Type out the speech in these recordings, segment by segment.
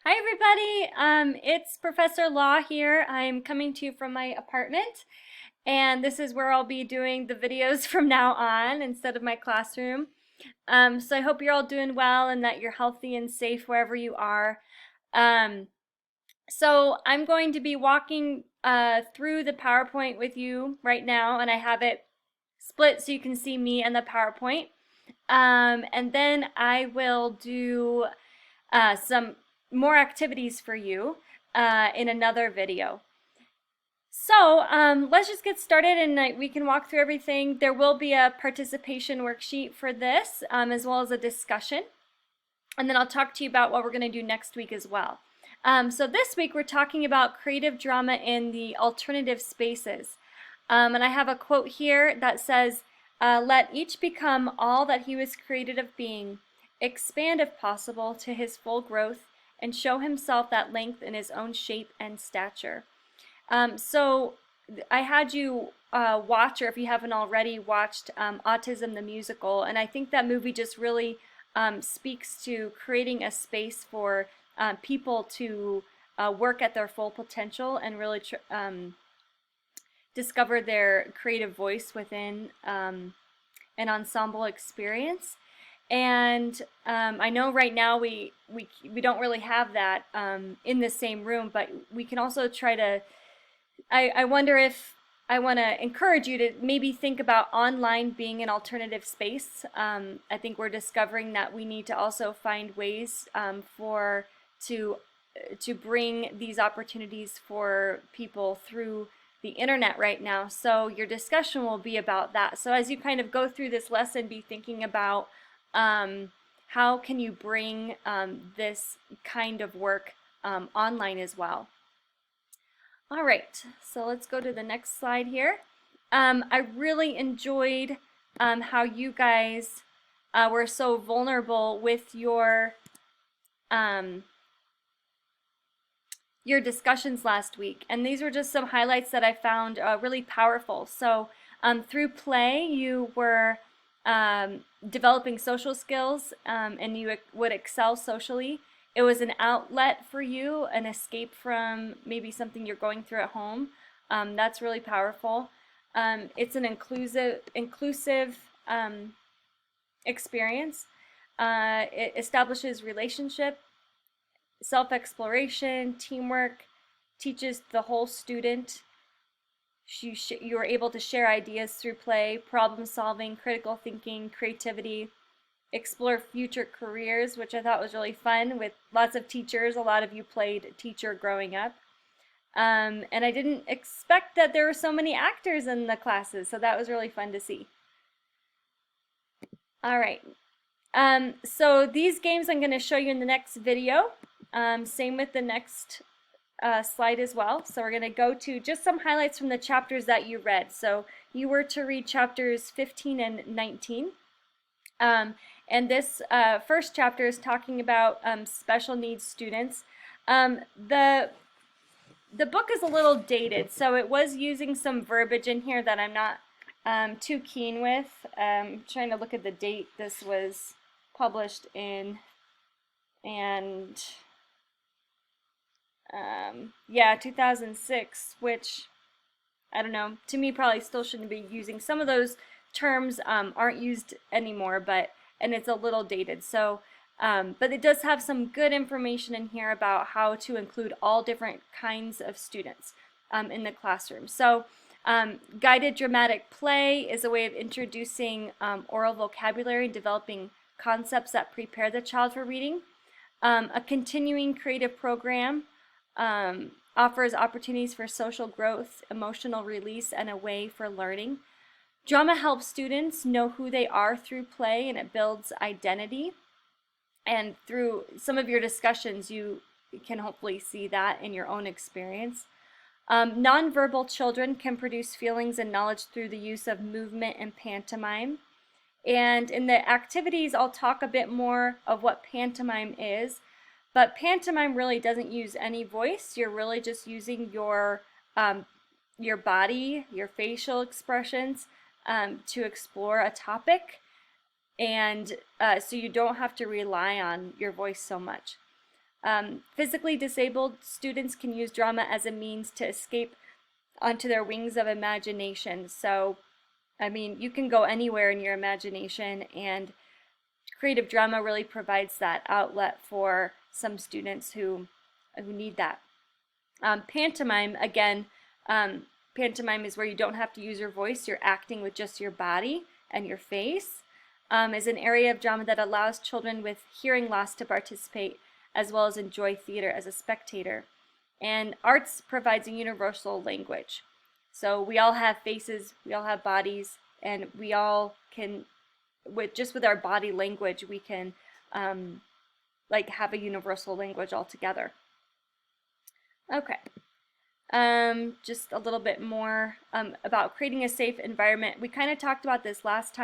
Hi everybody, it's Professor Law here. I'm coming to you from my apartment, and this is where I'll be doing the videos from now on instead of my classroom. So I hope you're all doing well and that you're healthy and safe wherever you are. Um, so I'm going to be walking through the PowerPoint with you right now, and I have it split so you can see me and the PowerPoint. And then I will do some more activities for you in another video. So let's just get started and we can walk through everything. There will be a participation worksheet for this as well as a discussion. And then I'll talk to you about what we're going to do next week as well. So this week we're talking about creative drama in the alternative spaces. And I have a quote here that says, let each become all that he was created of being, expand if possible to his full growth, and show himself that length in his own shape and stature. So I had you watch, or if you haven't already watched, Autism the Musical, and I think that movie just really speaks to creating a space for people to work at their full potential and really discover their creative voice within an ensemble experience. And I know right now we don't really have that in the same room, but we can also try to, I wonder if I want to encourage you to maybe think about online being an alternative space. I think we're discovering that we need to also find ways to bring these opportunities for people through the internet right now. So your discussion will be about that. So as you kind of go through this lesson, be thinking about how can you bring this kind of work online as well. All right, so let's go to the next slide here. I really enjoyed how you guys were so vulnerable with your discussions last week, and these were just some highlights that I found really powerful. So through play, you were developing social skills, and you would excel socially. It was an outlet for you, an escape from maybe something you're going through at home. That's really powerful. It's an inclusive experience. It establishes relationship, self-exploration, teamwork, teaches the whole student. You are able to share ideas through play, problem solving, critical thinking, creativity, explore future careers, which I thought was really fun with lots of teachers. A lot of you played teacher growing up. And I didn't expect that there were so many actors in the classes, so that was really fun to see. All right. So these games I'm going to show you in the next video. Same with the next slide as well. So we're going to go to just some highlights from the chapters that you read. So you were to read chapters 15 and 19. And this first chapter is talking about special needs students. The book is a little dated, so it was using some verbiage in here that I'm not too keen with. I'm trying to look at the date this was published in, and yeah, 2006, which I don't know, to me probably still shouldn't be using. Some of those terms aren't used anymore, and it's a little dated. So, but it does have some good information in here about how to include all different kinds of students in the classroom. So, guided dramatic play is a way of introducing oral vocabulary and developing concepts that prepare the child for reading. A continuing creative program offers opportunities for social growth, emotional release, and a way for learning. Drama helps students know who they are through play, and it builds identity. And through some of your discussions, you can hopefully see that in your own experience. Nonverbal children can produce feelings and knowledge through the use of movement and pantomime. And in the activities, I'll talk a bit more of what pantomime is. But pantomime really doesn't use any voice. You're really just using your body, your facial expressions to explore a topic. And so you don't have to rely on your voice so much. Physically disabled students can use drama as a means to escape onto their wings of imagination. So, I mean, you can go anywhere in your imagination, and creative drama really provides that outlet for some students who need that. Pantomime, again, pantomime is where you don't have to use your voice, you're acting with just your body and your face, is an area of drama that allows children with hearing loss to participate as well as enjoy theater as a spectator. And arts provides a universal language. So we all have faces, we all have bodies, and we all can, with our body language, we can like have a universal language altogether. Okay. Just a little bit more about creating a safe environment. We kind of talked about this last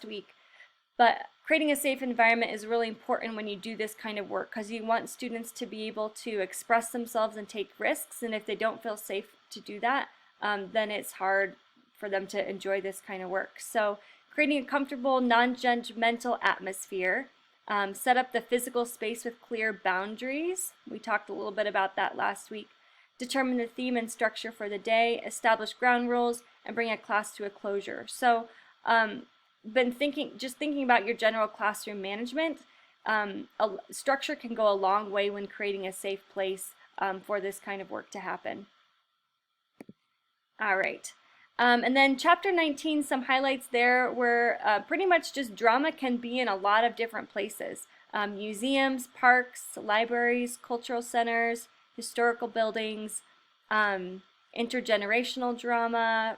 week, but creating a safe environment is really important when you do this kind of work, because you want students to be able to express themselves and take risks, and if they don't feel safe to do that, then it's hard for them to enjoy this kind of work. So creating a comfortable, non-judgmental atmosphere. Set up the physical space with clear boundaries. We talked a little bit about that last week. Determine the theme and structure for the day, establish ground rules, and bring a class to a closure. So, just thinking about your general classroom management, structure can go a long way when creating a safe place for this kind of work to happen. All right. And then chapter 19, some highlights there were pretty much just drama can be in a lot of different places. Museums, parks, libraries, cultural centers, historical buildings, intergenerational drama,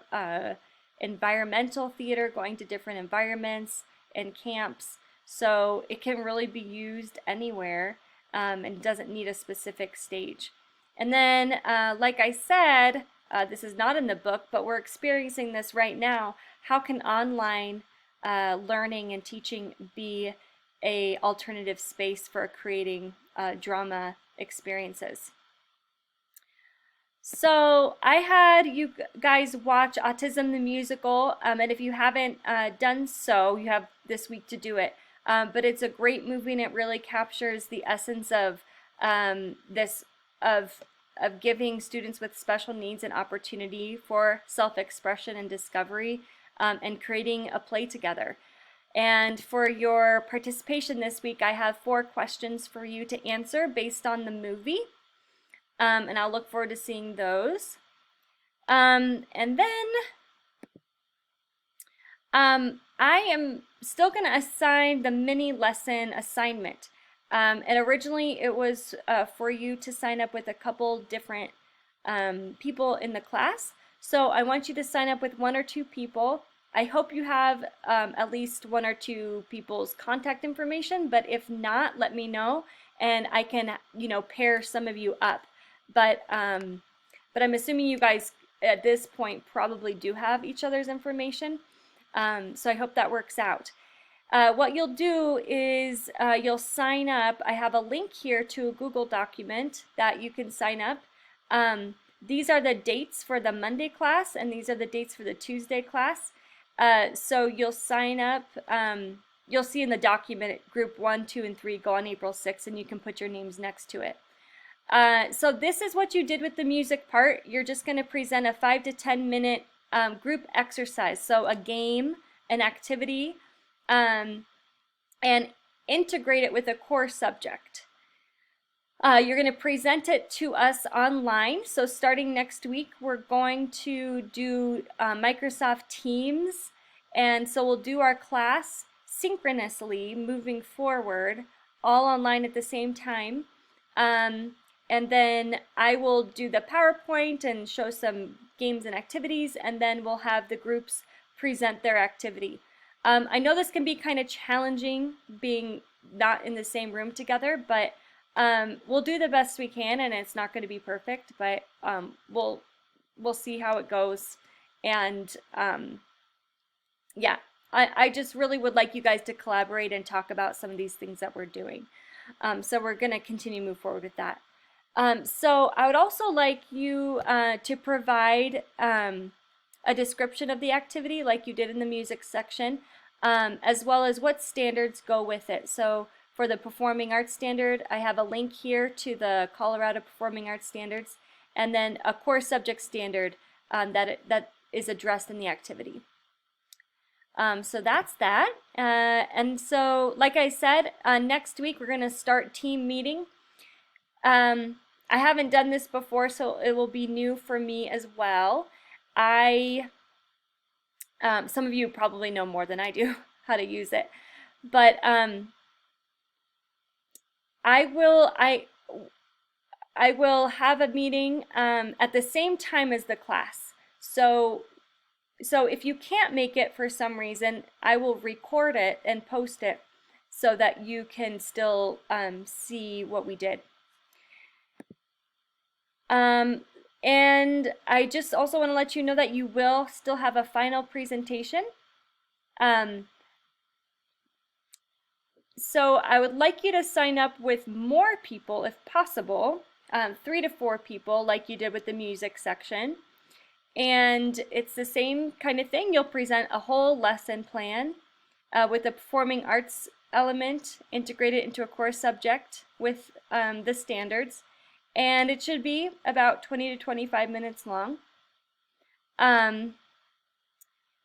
environmental theater, going to different environments and camps. So it can really be used anywhere and doesn't need a specific stage. And then, like I said, this is not in the book, but we're experiencing this right now. How can online learning and teaching be an alternative space for creating drama experiences? So I had you guys watch Autism the Musical, and if you haven't done so, you have this week to do it. But it's a great movie, and it really captures the essence of of giving students with special needs an opportunity for self-expression and discovery, and creating a play together. And for your participation this week, I have 4 questions for you to answer based on the movie, and I'll look forward to seeing those. And then I am still going to assign the mini lesson assignment. And originally it was for you to sign up with a couple different people in the class. So I want you to sign up with 1 or 2 people. I hope you have at least 1 or 2 people's contact information, but if not, let me know and I can, pair some of you up. But I'm assuming you guys at this point probably do have each other's information. So I hope that works out. What you'll do is you'll sign up. I have a link here to a Google document that you can sign up. These are the dates for the Monday class, and these are the dates for the Tuesday class. So you'll sign up. You'll see in the document group 1, 2, and 3 go on April 6th, and you can put your names next to it. So this is what you did with the music part. You're just going to present a 5 to 10 minute group exercise. So a game, an activity, and integrate it with a core subject. You're going to present it to us online. So starting next week, we're going to do Microsoft Teams. And so we'll do our class synchronously moving forward, all online at the same time. And then I will do the PowerPoint and show some games and activities, and then we'll have the groups present their activity. I know this can be kind of challenging being not in the same room together, but we'll do the best we can, and it's not going to be perfect, but we'll see how it goes. And yeah, I just really would like you guys to collaborate and talk about some of these things that we're doing. So we're going to continue to move forward with that. So I would also like you to provide a description of the activity like you did in the music section, as well as what standards go with it. So for the Performing Arts Standard, I have a link here to the Colorado Performing Arts Standards, and then a core subject standard that is addressed in the activity. So that's that. And so, like I said, next week we're going to start team meeting. I haven't done this before, so it will be new for me as well. Some of you probably know more than I do how to use it, but I will have a meeting at the same time as the class. So if you can't make it for some reason, I will record it and post it so that you can still see what we did. And I just also want to let you know that you will still have a final presentation. So I would like you to sign up with more people if possible, 3 to 4 people like you did with the music section. And it's the same kind of thing. You'll present a whole lesson plan with the performing arts element integrated into a core subject with the standards. And it should be about 20 to 25 minutes long.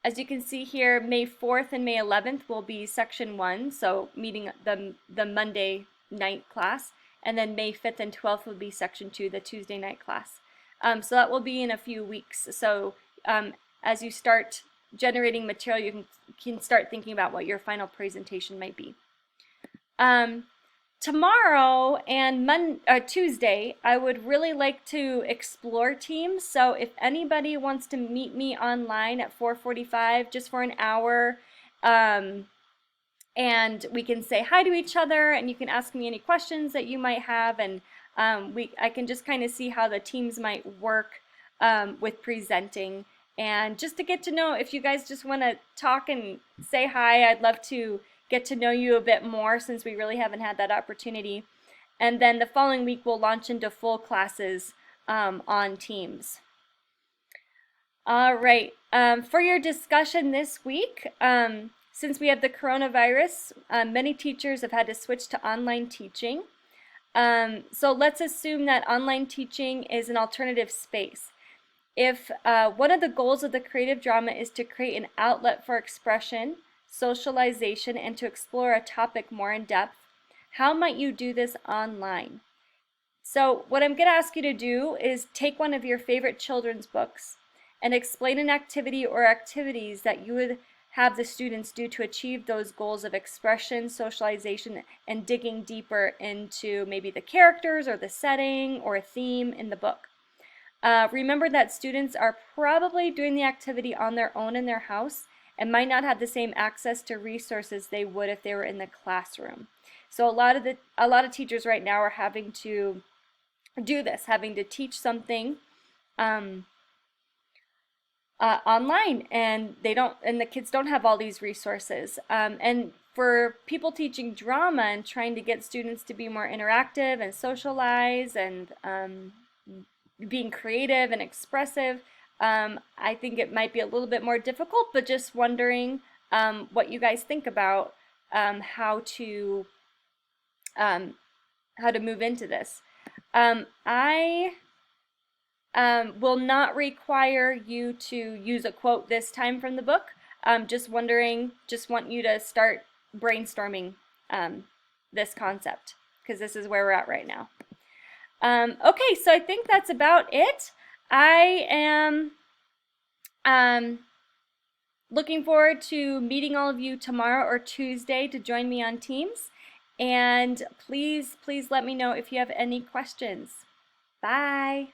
As you can see here, May 4th and May 11th will be section 1, so meeting the Monday night class, and then May 5th and 12th will be section 2, the Tuesday night class. So that will be in a few weeks. So as you start generating material, you can start thinking about what your final presentation might be. Tomorrow and Tuesday, I would really like to explore teams. So if anybody wants to meet me online at 4:45 just for an hour, and we can say hi to each other, and you can ask me any questions that you might have, and I can just kind of see how the teams might work with presenting, and just to get to know, if you guys just want to talk and say hi, I'd love to get to know you a bit more since we really haven't had that opportunity. And then the following week we'll launch into full classes on Teams. All right, for your discussion this week, since we have the coronavirus, many teachers have had to switch to online teaching. So let's assume that online teaching is an alternative space. If one of the goals of the creative drama is to create an outlet for expression, socialization, and to explore a topic more in depth, how might you do this online? So what I'm going to ask you to do is take one of your favorite children's books and explain an activity or activities that you would have the students do to achieve those goals of expression, socialization, and digging deeper into maybe the characters or the setting or a theme in the book. Remember that students are probably doing the activity on their own in their house and might not have the same access to resources they would if they were in the classroom. So a lot of teachers right now are having to do this, having to teach something online, and the kids don't have all these resources. And for people teaching drama and trying to get students to be more interactive and socialize and being creative and expressive, I think it might be a little bit more difficult, but just wondering what you guys think about how to move into this. I will not require you to use a quote this time from the book. Just want you to start brainstorming this concept, because this is where we're at right now. Okay, so I think that's about it. I am looking forward to meeting all of you tomorrow or Tuesday to join me on Teams. And please let me know if you have any questions. Bye.